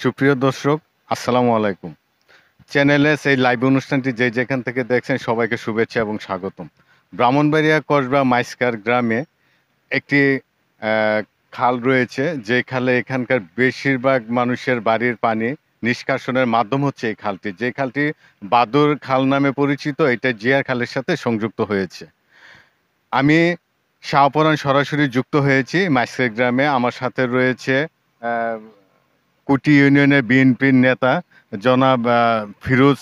সুপ্রিয় দর্শক, আসসালামু আলাইকুম। চ্যানেলে সেই লাইভ অনুষ্ঠানটি যে যেখান থেকে দেখছেন সবাইকে শুভেচ্ছা এবং স্বাগতম। ব্রাহ্মণবাড়িয়া কসবা মাইস্কার গ্রামে একটি আহ, খাল রয়েছে, যে খালে এখানকার বেশিরভাগ মানুষের বাড়ির পানি নিষ্কাশনের মাধ্যম হচ্ছে এই খালটি। যে খালটি বাদুর খাল নামে পরিচিত, এটা জিয়া খালের সাথে সংযুক্ত হয়েছে। আমি শাহপরান সরাসরি যুক্ত হয়েছি মাইস্কার গ্রামে। আমার সাথে রয়েছে আহ, কুটি ইউনিয়নের বিএনপির নেতা জনাব ফিরোজ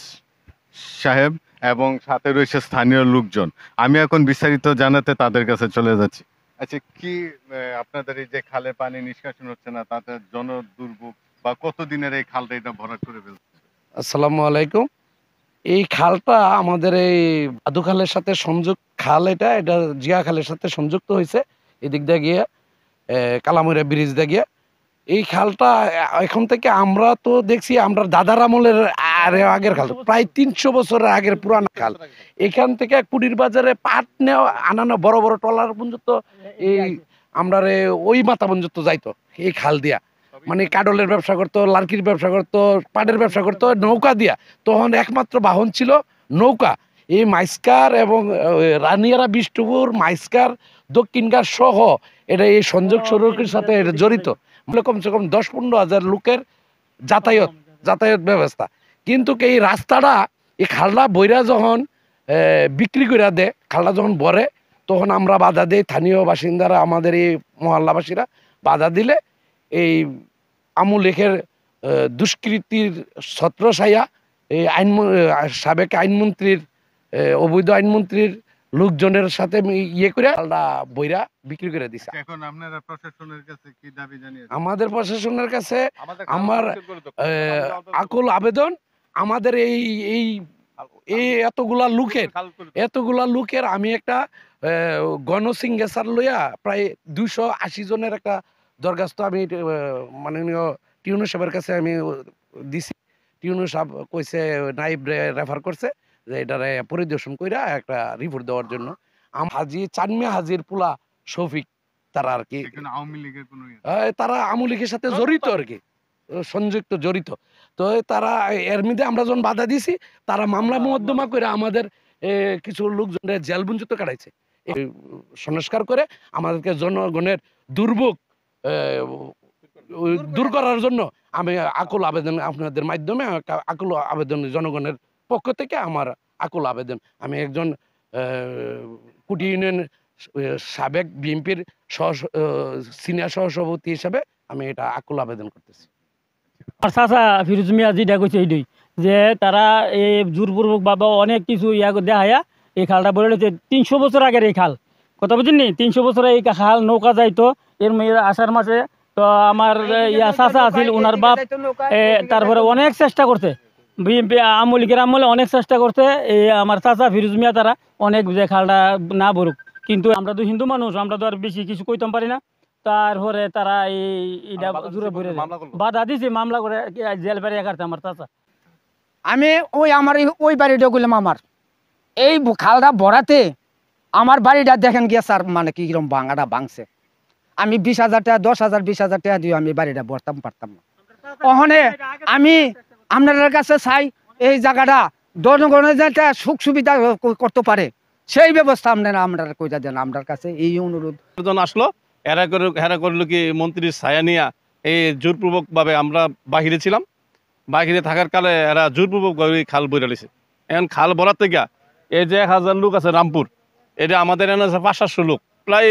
সাহেব, এবং সাথে রয়েছে স্থানীয় লোকজন। আমি এখন বিস্তারিত জানাতে তাদের কাছে চলে যাচ্ছি। আচ্ছা, কি আপনাদের এই যে খালে পানি নিষ্কাশন হচ্ছে না, তাতে জন দুর্ভোগ বা কতদিনের এই খালটা এটা ভরাট করে ফেলছে? আসসালামু আলাইকুম। এই খালটা আমাদের এই বাদু খালের সাথে সংযুক্ত খাল। এটা এটা জিয়া খালের সাথে সংযুক্ত হয়েছে এদিক দিয়ে গিয়ে কালামুরা ব্রিজ দিয়ে গিয়ে এই খালটা এখন থেকে আমরা তো দেখছি আমরা দাদার আমলের আগের খাল, প্রায় 300 বছরের আগের পুরানো খাল। এখান থেকে কুড়ির বাজারে পাট নেওয়া আনানো বড় বড় ট্রলার পর্যন্ত এই আমরা ওই মাথা পর্যন্ত যাইতো এই খাল দিয়া। মানে কাডলের ব্যবসা করতো, লার্কির ব্যবসা করতো, পাটের ব্যবসা করতো নৌকা দিয়া। তখন একমাত্র বাহন ছিল নৌকা। এই মাইস্কার এবং রানিয়ারা বিষ্ণুপুর মাইস্কার দক্ষিণগার সহ এটা এই সংযোগ সড়কের সাথে এটা জড়িত। কমসে কম 10-15 হাজার লোকের যাতায়াত যাতায়াত ব্যবস্থা। কিন্তু এই রাস্তাটা এই খালটা বইরা যখন বিক্রি করে দেয়, খালটা যখন ভরে, তখন আমরা বাধা দিই। স্থানীয় বাসিন্দারা, আমাদের এই মহল্লাবাসীরা বাধা দিলে এই আমুল লেখের দুষ্কৃতির ছত্রছায়া এই সাবেক আইনমন্ত্রীর অবৈধ আইনমন্ত্রীর লোকজনের সাথে ইয়ে করে খালটা বইরা বিক্রি করে দিছে। এখন আপনারা প্রশাসনের কাছে কি দাবি জানিয়েছেন? আমাদের প্রশাসনের কাছে আমার আকুল আবেদন, আমাদের এই এই এই এতগুলা লোকের আমি একটা গণসিংহেসার লইয়া প্রায় 280 জনের একটা দরখাস্ত আমি মাননীয় টিউনু সাহেবের কাছে আমি দিছি। টিউনু সাহেব কইছে, নাইব রেফার করছে যে এটারে পরিদর্শন কইরা একটা রিপোর্ট দেওয়ার জন্য। হাজি চানমিয়া হাজির পোলা শফিক, তারা আর কি আওয়ামী লীগের কোনো তারা আওয়ামী লীগের সাথে জড়িত আর কি, সংযুক্ত জড়িত। তো তারা এর মধ্যে আমরা যখন বাধা দিছি, তারা মামলা মোকদ্দমা করে আমাদের কিছু লোকজনের জেল বঞ্চিত কাটাইছে। সংস্কার করে আমাদেরকে জনগণের দুর্ভোগ দূর করার জন্য আমি আকুল আবেদন, আপনাদের মাধ্যমে আকুল আবেদন, জনগণের পক্ষ থেকে আমার আকুল আবেদন। আমি একজন কুটি ইউনিয়ন সাবেক বিএনপির সিনিয়র সহসভাপতি হিসাবে আমি এটা আকুল আবেদন করতেছি। আর চাচা ফিরোজ মিয়া যেটা কইছে এইটাই, যে তারা এই জোরপূর্বক বাবা অনেক কিছু ইয়া দেখায়া এই খালটা বলে রয়েছে 300 বছর আগের এই খাল। কথা বুঝিনি, 300 বছরে এই খাল নৌকা যাইতো। এর আষাঢ় মাসে তো আমার ইয়া চাচা আছিল, ওনার বাপ তারপরে অনেক চেষ্টা করছে, আওয়ামী লীগের আমলে অনেক চেষ্টা করছে এই আমার চাচা ফিরোজ মিয়া, তারা অনেক যে খালটা না বরুক। কিন্তু আমরা তো হিন্দু মানুষ, আমরা তো আর বেশি কিছু কইতাম পারি না। তারপরে তারা এইটা জুড়ে ভরে বাধা দিছে, মামলা করে জেল বাড়ি কাটছে আমার চাচা। আমি আমার ওই বাড়িটা গেলাম। আমার এই খালটা ভরাতে আমার বাড়িটা দেখেন গিয়া স্যার, মানে কি কিরম ভাঙাটা ভাঙছে। আমি 20,000 টাকা, 10,000, 20,000 টাকা দিয়ে আমি বাড়িটা ভরতাম পারতাম না। ওখানে আমি আপনাদের কাছে চাই, এই জায়গাটা জনগণের যাতে সুখ সুবিধা করতে পারে সেই ব্যবস্থা আপনারা আমরা কইরা দেন। আপনার কাছে এই অনুরোধ আসলো। এরা করলো কি, মন্ত্রীর ছায়া নিয়া এই জোরপূর্বক ভাবে আমরা বাহিরে ছিলাম। বাহিরে থাকার কালে এরা জোরপূর্বক ভাবে খাল বইরা লিছে। এখন খাল বলার থেকে এই যে 1000 লোক আছে রামপুর, এটা আমাদের এনে আছে 500 লোক, প্রায়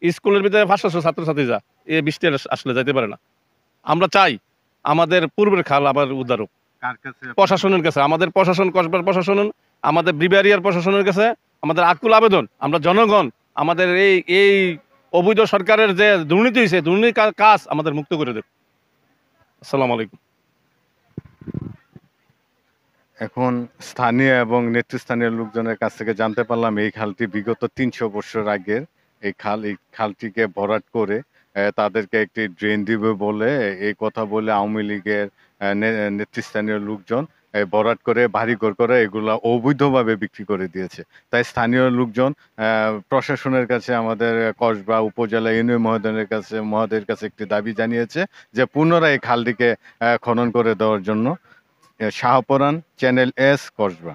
স্কুলের ভিতরে 500 ছাত্রছাত্রী যা এই বৃষ্টি আসলে যাইতে পারে না। আমরা চাই আমাদের পূর্বের খাল আবার উদ্ধার হোক। প্রশাসনের কাছে, আমাদের প্রশাসন, কসবার প্রশাসন, আমাদের ব্রিগেডিয়ার প্রশাসনের কাছে আমাদের আকুল আবেদন, আমরা জনগণ আমাদের এই অবৈধ সরকারের যে দুর্নীতি হয়েছে, দুর্নীতি কাজ আমাদের মুক্ত করে দেব। আসসালামু আলাইকুম। এখন স্থানীয় এবং নেতৃস্থানীয় লোকজনের কাছ থেকে জানতে পারলাম এই খালটি বিগত 300 বছর আগের এই খালটিকে ভরাট করে তাদেরকে একটি ড্রেন দিবে বলে এই কথা বলে আওয়ামী লীগের নেতৃস্থানীয় লোকজন ভরাট করে বাড়িঘর করে এগুলা অবৈধভাবে বিক্রি করে দিয়েছে। তাই স্থানীয় লোকজন প্রশাসনের কাছে, আমাদের কসবা উপজেলা ইউনিয়ন মহোদয়ের কাছে একটি দাবি জানিয়েছে যে পুনরায় এই খালটিকে খনন করে দেওয়ার জন্য। Shahparan, channel S, Kasba.